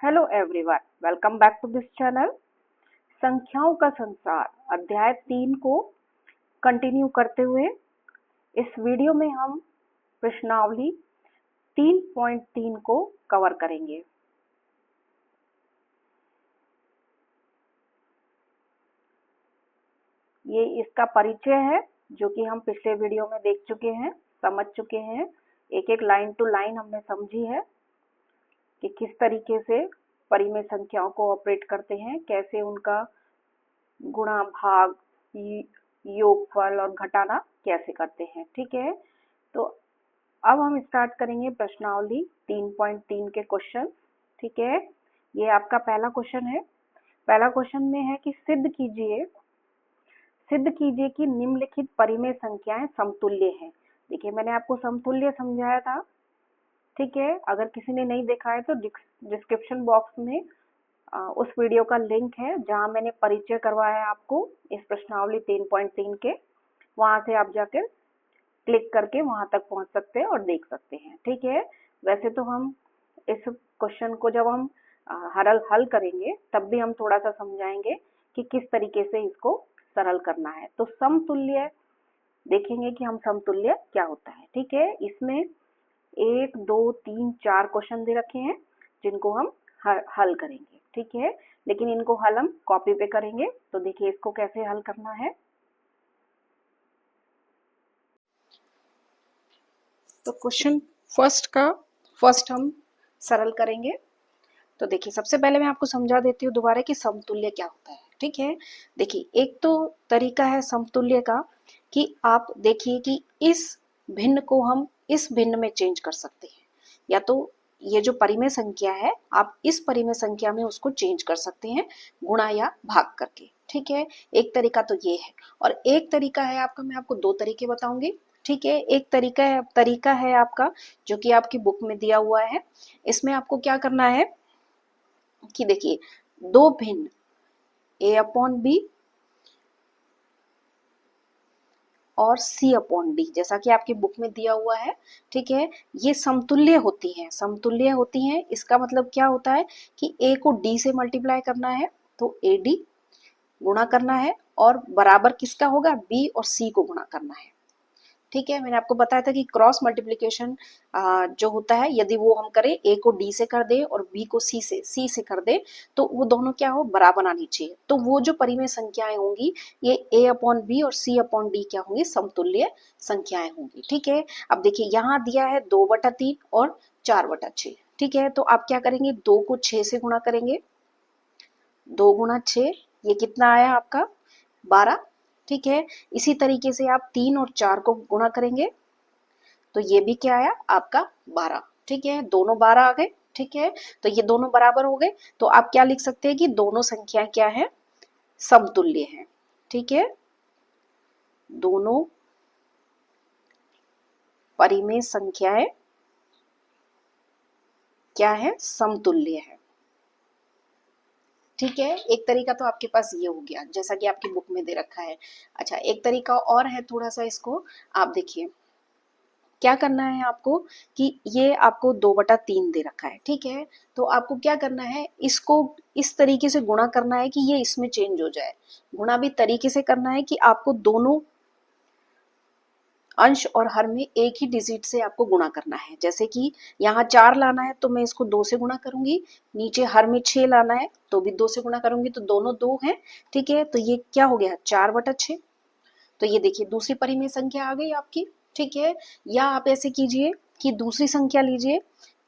Hello everyone, welcome back to this channel. संख्याओं का संसार अध्याय 3 को कंटिन्यू करते हुए इस वीडियो में हम प्रश्नावली 3.3 को कवर करेंगे। ये इसका परिचय है जो कि हम पिछले वीडियो में देख चुके हैं, समझ चुके हैं। एक एक लाइन टू लाइन हमने समझी है कि किस तरीके से परिमेय संख्याओं को ऑपरेट करते हैं, कैसे उनका गुणा भाग योगफल और घटाना कैसे करते हैं। ठीक है, तो अब हम स्टार्ट करेंगे प्रश्नावली 3.3 के क्वेश्चन। ठीक है, ये आपका पहला क्वेश्चन है। पहला क्वेश्चन में है कि सिद्ध कीजिए कि निम्नलिखित परिमेय संख्याएं समतुल्य हैं। देखिए, मैंने आपको समतुल्य समझाया था। ठीक है, अगर किसी ने नहीं देखा है तो डिस्क्रिप्शन बॉक्स में उस वीडियो का लिंक है जहां मैंने परिचय करवाया है आपको इस प्रश्नावली 3.3 के। वहां से आप जाकर क्लिक करके वहां तक पहुंच सकते हैं और देख सकते हैं। ठीक है, वैसे तो हम इस क्वेश्चन को जब हम हल करेंगे तब भी हम थोड़ा सा समझाएंगे कि किस तरीके से इसको सरल करना है। तो समतुल्य देखेंगे कि हम समतुल्य क्या होता है। ठीक है, इसमें 1, 2, 3, 4 क्वेश्चन दे रखे हैं जिनको हम हल करेंगे। ठीक है, लेकिन इनको हल हम कॉपी पे करेंगे। तो देखिए इसको कैसे हल करना है। तो क्वेश्चन फर्स्ट हम सरल करेंगे। तो देखिए, सबसे पहले मैं आपको समझा देती हूँ दोबारा कि समतुल्य क्या होता है। ठीक है, देखिए एक तो तरीका है समतुल्य का कि आप देखिए कि इस भिन्न को हम इस भिन्न में चेंज कर सकते हैं, या तो ये जो परिमेय संख्या है आप इस परिमेय संख्या में उसको चेंज कर सकते हैं गुणा या भाग करके। ठीक है, एक तरीका तो ये है। और एक तरीका है आपका, मैं आपको 2 तरीके बताऊंगी। ठीक है, एक तरीका है आपका जो कि आपकी बुक में दिया हुआ है। इसमें आपको क्या करना है कि देखिए, दो भिन्न a/b और c/d जैसा कि आपकी बुक में दिया हुआ है। ठीक है, ये समतुल्य होती हैं। इसका मतलब क्या होता है कि a को d से मल्टीप्लाई करना है तो ad गुणा करना है, और बराबर किसका होगा, b और c को गुणा करना है। ठीक है, मैंने आपको बताया था कि क्रॉस मल्टीप्लिकेशन जो होता है, यदि वो हम करें a को d से कर दे और b को c से कर दे तो वो दोनों क्या हो, बराबर आनी चाहिए। तो वो जो परिमेय संख्याएं होंगी ये a/b और c/d क्या होंगी, समतुल्य संख्याएं होंगी। ठीक है, अब देखिए यहाँ दिया है 2/3 और 4/6। ठीक है, तो आप क्या करेंगे, 2 को 6 से गुणा करेंगे। 2 गुणा 6 ये कितना आया आपका, 12। ठीक है, इसी तरीके से आप 3 और 4 को गुणा करेंगे तो ये भी क्या आया आपका, 12। ठीक है, दोनों 12 आ गए। ठीक है, तो ये दोनों बराबर हो गए। तो आप क्या लिख सकते हैं कि दोनों संख्या क्या है, समतुल्य है। ठीक है, दोनों परिमेय संख्याएं क्या है, समतुल्य है। ठीक है, एक तरीका तो आपके पास ये हो गया जैसा कि आपकी बुक में दे रखा है। अच्छा, एक तरीका और है थोड़ा सा, इसको आप देखिए क्या करना है आपको कि ये आपको 2/3 दे रखा है। ठीक है, तो आपको क्या करना है, इसको इस तरीके से गुणा करना है कि ये इसमें चेंज हो जाए। गुणा भी तरीके से करना है कि आपको दोनों अंश और हर में एक ही डिजिट से आपको गुणा करना है। जैसे कि यहाँ 4 लाना है तो मैं इसको 2 से गुणा करूंगी, नीचे हर में 6 लाना है तो भी 2 से गुणा करूंगी, तो दोनों 2 हैं। ठीक है, तो ये क्या हो गया, 4/6। तो ये देखिए दूसरी परिमेय संख्या आ गई आपकी। ठीक है, या आप ऐसे कीजिए कि दूसरी संख्या लीजिए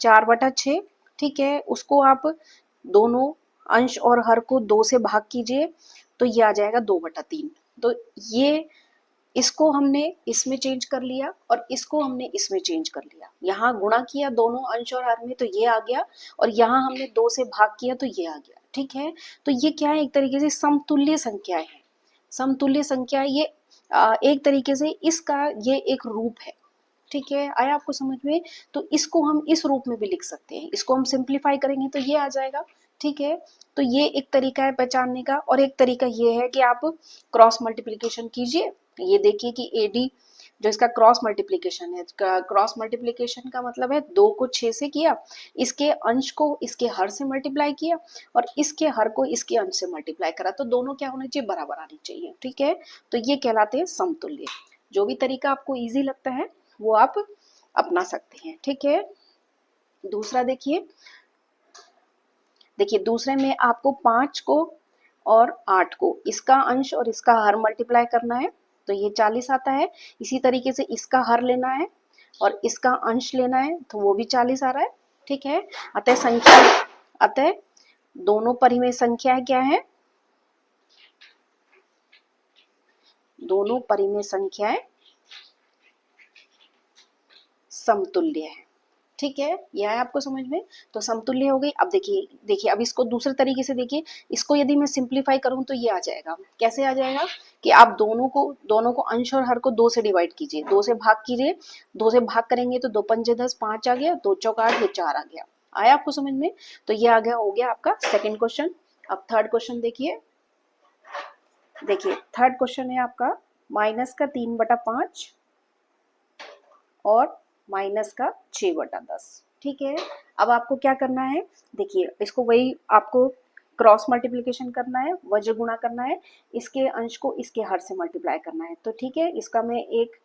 4/6। ठीक है, उसको आप दोनों अंश और हर को 2 से भाग कीजिए तो ये आ जाएगा 2/3। तो ये इसको हमने इसमें चेंज कर लिया और इसको हमने इसमें चेंज कर लिया। यहाँ गुणा किया दोनों अंश और हर में तो ये आ गया, और यहाँ हमने 2 से भाग किया तो ये आ गया। ठीक है, तो ये क्या है, एक तरीके से समतुल्य संख्याएं हैं। समतुल्य संख्या ये एक तरीके से इसका ये एक रूप है। ठीक है, आया आपको समझ में। तो इसको हम इस रूप में भी लिख सकते हैं, इसको हम सिंप्लीफाई करेंगे तो ये आ जाएगा। ठीक है, तो ये एक तरीका है पहचानने का। और एक तरीका ये है कि आप क्रॉस मल्टीप्लिकेशन कीजिए। ये देखिए कि एडी जो इसका क्रॉस मल्टीप्लीकेशन है। क्रॉस मल्टीप्लीकेशन का मतलब है 2 को 6 से किया, इसके अंश को इसके हर से मल्टीप्लाई किया और इसके हर को इसके अंश से मल्टीप्लाई करा, तो दोनों क्या होने चाहिए, बराबर आनी चाहिए। ठीक है, तो ये कहलाते हैं समतुल्य। जो भी तरीका आपको इजी लगता है वो आप अपना सकते हैं। ठीक है, दूसरा देखिए, दूसरे में आपको 5 को और 8 को इसका अंश और इसका हर मल्टीप्लाई करना है, तो ये 40 आता है। इसी तरीके से इसका हर लेना है और इसका अंश लेना है, तो वो भी 40 आ रहा है। ठीक है, अतः दोनों परिमेय संख्याएं क्या है, दोनों परिमेय संख्याएं समतुल्य है। ठीक है, यह है आपको समझ में, तो समतुल्य हो गई। अब देखिए अब इसको दूसरे तरीके से देखिए, इसको यदि मैं सिंप्लीफाई करूं तो ये आ जाएगा, कैसे आ जाएगा कि आप दोनों को अंश और हर को 2 से डिवाइड कीजिए, 2 से भाग कीजिए, 2 से भाग करेंगे तो 2 पंजे 10, 5 आ गया, 2 चौक 8, ये 4 आ गया। आया आपको समझ में, तो ये आ गया, हो गया आपका सेकेंड क्वेश्चन। अब थर्ड क्वेश्चन देखिए, थर्ड क्वेश्चन है आपका -3/5 और -6/10। ठीक है, अब आपको क्या करना है, देखिए इसको वही आपको क्रॉस मल्टीप्लिकेशन करना है, वज्र गुणा करना है, इसके अंश को इसके हर से मल्टीप्लाई करना है। तो ठीक है, इसका मैं एक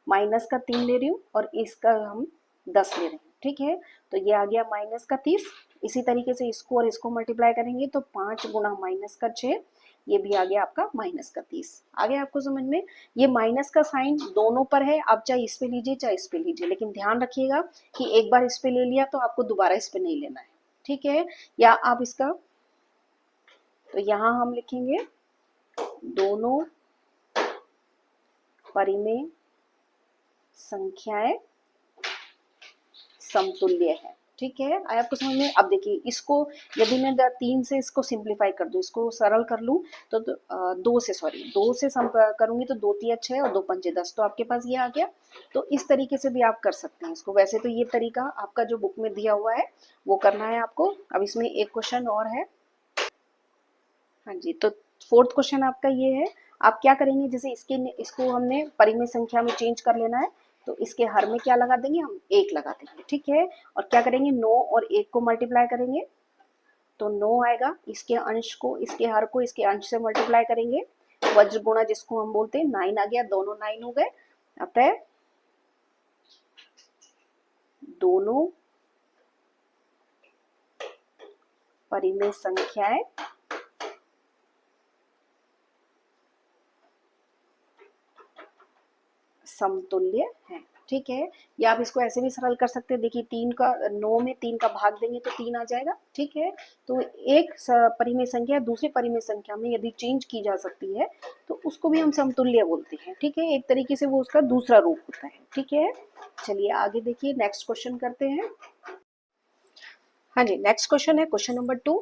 -3 ले रही हूँ और इसका हम 10 ले रहे हैं। ठीक है, तो ये आ गया -30। इसी तरीके से इसको और इसको मल्टीप्लाई करेंगे तो 5 गुणा -6, ये भी आ गया आपका -30। आ गया आपको समझ में, ये माइनस का साइन दोनों पर है, आप चाहे इस पे लीजिए चाहे इस पे लीजिए, लेकिन ध्यान रखिएगा कि एक बार इस पे ले लिया तो आपको दोबारा इस पे नहीं लेना है। ठीक है, या आप इसका, तो यहां हम लिखेंगे दोनों परिमेय संख्याएं समतुल्य है। ठीक है, आया आपको समझ में। अब देखिए इसको यदि मैं 3 से इसको सिंप्लीफाई कर दूं, इसको सरल कर लूं तो 2 से करूंगी तो 2 3 6 और 2 पंजे 10, तो आपके पास ये आ गया। तो इस तरीके से भी आप कर सकते हैं इसको। वैसे तो ये तरीका आपका जो बुक में दिया हुआ है वो करना है आपको। अब इसमें एक क्वेश्चन और है, हाँ जी, तो फोर्थ क्वेश्चन आपका ये है, आप क्या करेंगे, जैसे इसको हमने परिमेय संख्या में चेंज कर लेना है, तो इसके हर में क्या लगा देंगे, हम 1 लगा देंगे। ठीक है, और क्या करेंगे, 9 और 1 को मल्टीप्लाई करेंगे तो 9 आएगा, इसके अंश को इसके हर को इसके अंश से मल्टीप्लाई करेंगे, वज्र गुणा जिसको हम बोलते हैं, 9 आ गया, दोनों 9 हो गए। अतः दोनों परिमेय संख्याएं समतुल्य है। ठीक है, या आप इसको ऐसे भी सरल कर सकते हैं, देखिए 9 में 3 का भाग देंगे तो 3 आ जाएगा। ठीक है, तो एक परिमेय संख्या दूसरी परिमेय संख्या में यदि चेंज की जा सकती है तो उसको भी हम समतुल्य बोलते हैं। ठीक है, एक तरीके से वो उसका दूसरा रूप होता है। ठीक है, चलिए आगे देखिए, नेक्स्ट क्वेश्चन करते हैं। हाँ जी, नेक्स्ट क्वेश्चन है क्वेश्चन नंबर 2।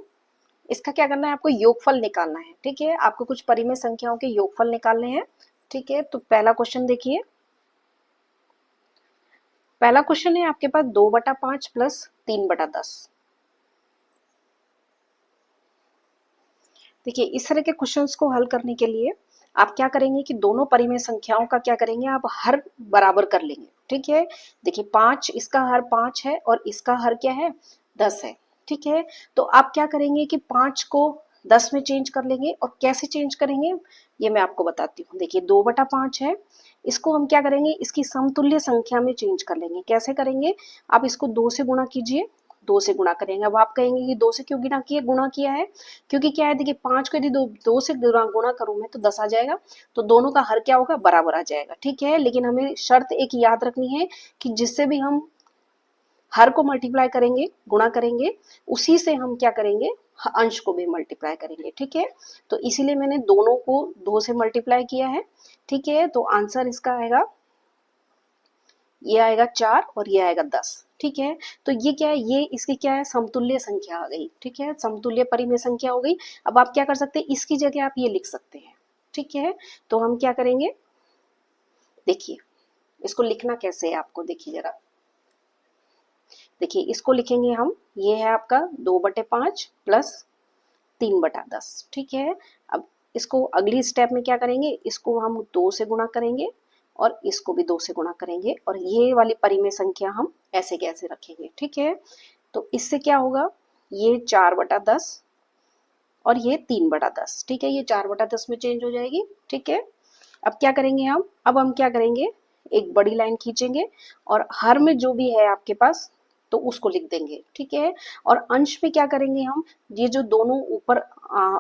इसका क्या करना है, आपको योगफल निकालना है। ठीक है, आपको कुछ परिमेय संख्याओं के योगफल निकालने हैं। ठीक है, तो पहला क्वेश्चन देखिए, पहला क्वेश्चन है आपके पास 2/5 प्लस 3/10। देखिए इस तरह के क्वेश्चंस को हल करने के लिए आप क्या करेंगे कि दोनों परिमेय संख्याओं का क्या करेंगे, आप हर बराबर कर लेंगे। ठीक है, देखिए 5, इसका हर 5 है और इसका हर क्या है, 10 है। ठीक है, तो आप क्या करेंगे कि 5 को 10 में चेंज कर लेंगे, और कैसे चेंज करेंगे ये मैं आपको बताती हूँ। देखिए 2/5 है, इसको हम क्या करेंगे, इसकी समतुल्य संख्या में चेंज कर लेंगे। कैसे करेंगे, आप इसको 2 से गुणा कीजिए, 2 से गुणा करेंगे। अब आप कहेंगे कि 2 से क्यों गुणा किया है, क्योंकि क्या है, देखिए 5 को यदि 2 से गुणा करूं मैं तो 10 आ जाएगा, तो दोनों का हर क्या होगा, बराबर आ जाएगा। ठीक है, लेकिन हमें शर्त एक याद रखनी है कि जिससे भी हम हर को मल्टीप्लाई करेंगे, गुणा करेंगे, उसी से हम क्या करेंगे, अंश को भी मल्टीप्लाई करेंगे। ठीक है, तो इसीलिए मैंने दोनों को 2 से मल्टीप्लाई किया है। ठीक है, तो आंसर इसका आएगा, ये आएगा 4 और ये आएगा 10। ठीक है, तो ये क्या है, ये इसकी क्या है, समतुल्य संख्या आ गई। ठीक है, समतुल्य परिमेय संख्या हो गई। अब आप क्या कर सकते हैं, इसकी जगह आप ये लिख सकते हैं। ठीक है, तो हम क्या करेंगे, देखिए इसको लिखना कैसे है आपको, देखिए जरा, देखिए इसको लिखेंगे हम, ये है आपका 2/5 प्लस 3/10। ठीक है, अब इसको अगली स्टेप में क्या करेंगे, इसको हम 2 से गुणा करेंगे और इसको भी 2 से गुणा करेंगे और ये वाली परिमेय संख्या हम ऐसे कैसे रखेंगे, ठीक है। तो इससे क्या होगा, ये 4/10 और ये 3/10, ठीक है, ये 4/10 में चेंज हो जाएगी, ठीक है। अब क्या करेंगे हम, अब हम क्या करेंगे, एक बड़ी लाइन खींचेंगे और हर में जो भी है आपके पास तो उसको लिख देंगे, ठीक है। और अंश में क्या करेंगे हम, ये जो दोनों ऊपर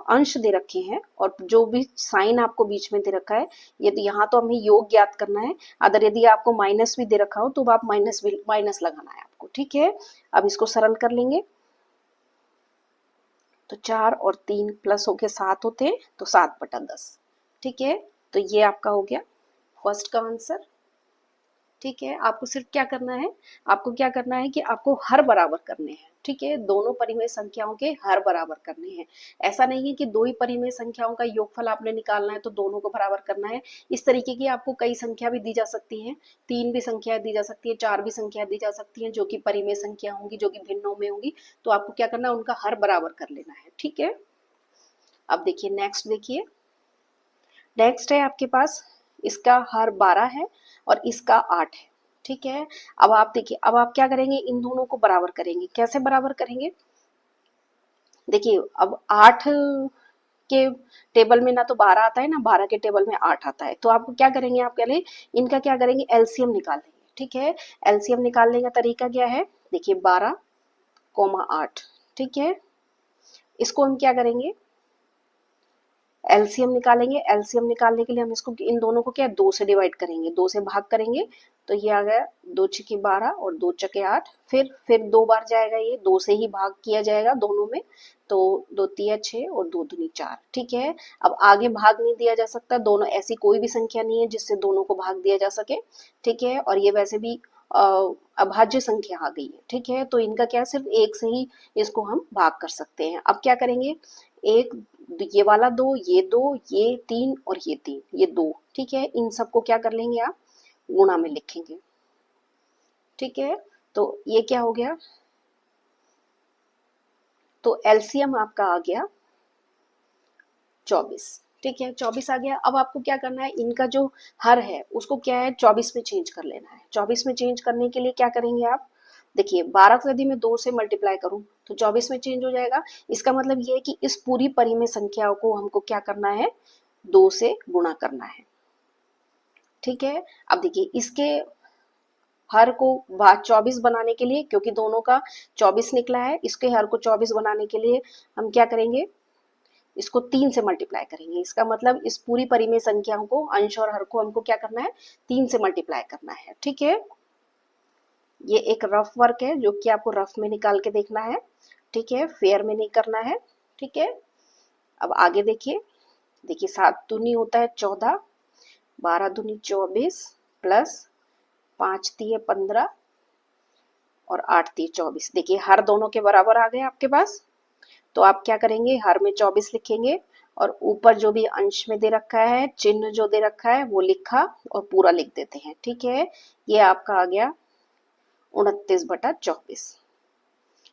अंश दे रखे हैं और जो भी साइन आपको बीच में दे रखा है, यदि यहाँ तो हमें योग ज्ञात करना है, अगर यदि आपको माइनस भी दे रखा हो तो आप माइनस लगाना है आपको, ठीक है। अब इसको सरल कर लेंगे, तो 4 और 3 प्लस होके 7 होते हैं, तो 7/10, ठीक है। तो ये आपका हो गया फर्स्ट का आंसर, ठीक है। आपको सिर्फ क्या करना है, आपको क्या करना है कि आपको हर बराबर करने हैं, ठीक है, दोनों परिमेय संख्याओं के हर बराबर करने हैं। ऐसा नहीं है कि दो ही परिमेय संख्याओं का योगफल आपने निकालना है तो दोनों को बराबर करना है। इस तरीके की आपको कई संख्या भी दी जा सकती हैं, 3 भी संख्या दी जा सकती है, 4 भी संख्या दी जा सकती हैं जो कि परिमेय संख्या होंगी, जो कि भिन्नों में होंगी। तो आपको क्या करना है, उनका हर बराबर कर लेना है, ठीक है। अब देखिए नेक्स्ट, देखिए नेक्स्ट है आपके पास, इसका हर 12 है और इसका 8 है, ठीक है। अब आप देखिए, अब आप क्या करेंगे, इन दोनों को बराबर करेंगे। कैसे बराबर करेंगे, देखिए अब 8 के टेबल में ना तो 12 आता है ना 12 के टेबल में 8 आता है, तो आपको क्या करेंगे, आप पहले इनका क्या करेंगे, एलसीएम निकाल लेंगे, ठीक है। एलसीएम निकालने का तरीका क्या है, देखिए 12,8, ठीक है। इसको हम क्या करेंगे, एलसीएम निकालेंगे। एलसीएम निकालने के लिए हम इसको, इन दोनों को क्या 2 से डिवाइड करेंगे, 2 से भाग करेंगे, तो ये आ गया 2 छके 12 और 2 चके 8। फिर 2 बार जाएगा, ये 2 से ही भाग किया जाएगा दोनों में, तो 2 तिया 6 और 2 दूनी 4, ठीक है। अब आगे भाग नहीं दिया जा सकता, दोनों ऐसी कोई भी संख्या नहीं है जिससे दोनों को भाग दिया जा सके, ठीक है। और ये वैसे भी अभाज्य संख्या आ गई है, ठीक है। तो इनका क्या, सिर्फ एक से ही इसको हम भाग कर सकते हैं। अब क्या करेंगे, एक, ये वाला 2, ये 2, ये 3 और ये 3, ये 2, ठीक है। इन सबको क्या कर लेंगे आप, गुणा में लिखेंगे, ठीक है। तो ये क्या हो गया, तो एलसीएम आपका आ गया 24, ठीक है, 24 आ गया। अब आपको क्या करना है, इनका जो हर है उसको क्या है 24 में चेंज कर लेना है। 24 में चेंज करने के लिए क्या करेंगे आप, देखिए 12 को यदि मैं 2 से मल्टीप्लाई करूं तो 24 में चेंज हो जाएगा। इसका मतलब ये है कि इस पूरी परिमेय संख्या को हमको क्या करना है, 2 से गुणा करना है, ठीक है। अब देखिए इसके हर को 24 बनाने के लिए, क्योंकि दोनों का 24 निकला है, इसके हर को 24 बनाने के लिए हम क्या करेंगे, इसको 3 से मल्टीप्लाई करेंगे। इसका मतलब इस पूरी परिमेय संख्याओं को, अंश और हर को हमको क्या करना है, 3 से मल्टीप्लाई करना है, ठीक है। ये एक रफ वर्क है जो कि आपको रफ में निकाल के देखना है, ठीक है, फेयर में नहीं करना है, ठीक है। अब आगे देखिए, देखिए 7 दूनी होता है 14, 12 दूनी 24 प्लस 5 तिये 15 और 8 तिये 24। देखिए हर दोनों के बराबर आ गए आपके पास, तो आप क्या करेंगे, हर में 24 लिखेंगे और ऊपर जो भी अंश में दे रखा है, चिन्ह जो दे रखा है वो लिखा और पूरा लिख देते हैं, ठीक है। ये आपका आ गया 29/24।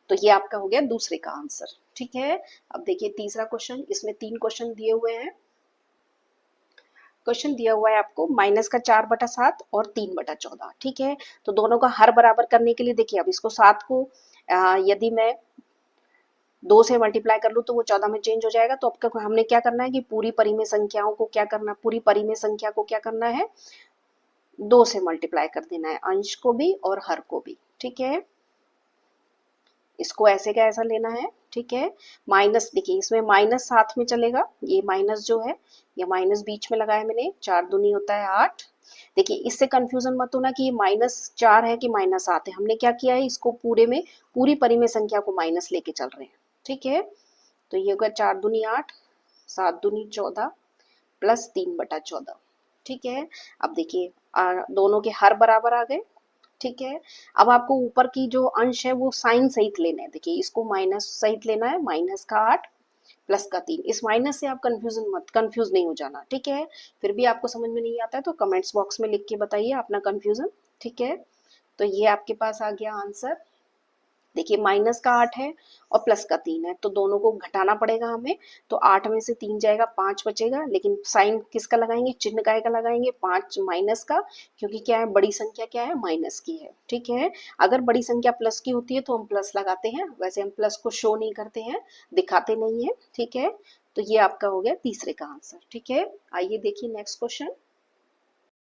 तो ये आपका हो गया दूसरे का आंसर, ठीक है। अब देखिए तीसरा क्वेश्चन, इसमें 3 क्वेश्चन दिए हुए हैं। क्वेश्चन दिया हुआ है आपको माइनस का 4/7 और 3/14, ठीक है। तो दोनों का हर बराबर करने के लिए देखिए, अब इसको 7 को यदि मैं 2 से मल्टीप्लाई कर लूँ तो वो 14 में चेंज हो जाएगा। तो अब हमने क्या करना है कि पूरी परिमेय संख्याओं को क्या करना, पूरी परिमेय संख्या को क्या करना है, 2 से मल्टीप्लाई कर देना है, अंश को भी और हर को भी, ठीक है। इसको ऐसे का ऐसा लेना है, ठीक है। माइनस, देखिए इसमें माइनस साथ में चलेगा, ये माइनस जो है, ये माइनस बीच में लगाया मैंने, 4 दूनी होता है 8। देखिए इससे कंफ्यूजन मत होना कि ये -4 है कि -7 है, हमने क्या किया है, इसको पूरे में पूरी परिमेय संख्या को माइनस लेके चल रहे हैं, ठीक है। तो ये होगा 4 दूनी 8, 7 दूनी 14 प्लस 3/14, ठीक है। अब देखिए दोनों के हर बराबर आ गए, ठीक है। अब आपको ऊपर की जो अंश है वो साइन सहित लेना है, देखिए इसको माइनस सहित लेना है, माइनस का 8 प्लस का 3। इस माइनस से आप कंफ्यूज नहीं हो जाना, ठीक है। फिर भी आपको समझ में नहीं आता है तो कमेंट्स बॉक्स में लिख के बताइए अपना कंफ्यूजन, ठीक है। तो ये आपके पास आ गया आंसर। देखिए माइनस का 8 है और प्लस का 3 है, तो दोनों को घटाना पड़ेगा हमें। तो 8 में से 3 जाएगा, 5 बचेगा, लेकिन साइन किसका लगाएंगे, चिन्ह काय का लगाएंगे, 5 माइनस का, क्योंकि क्या है, बड़ी संख्या क्या है, माइनस की है। ठीक है, अगर बड़ी संख्या प्लस की होती है तो हम प्लस लगाते हैं, वैसे हम प्लस को शो नहीं करते हैं, दिखाते नहीं है। ठीक है, तो ये आपका हो गया तीसरे का आंसर। ठीक है, आइए देखिए नेक्स्ट क्वेश्चन।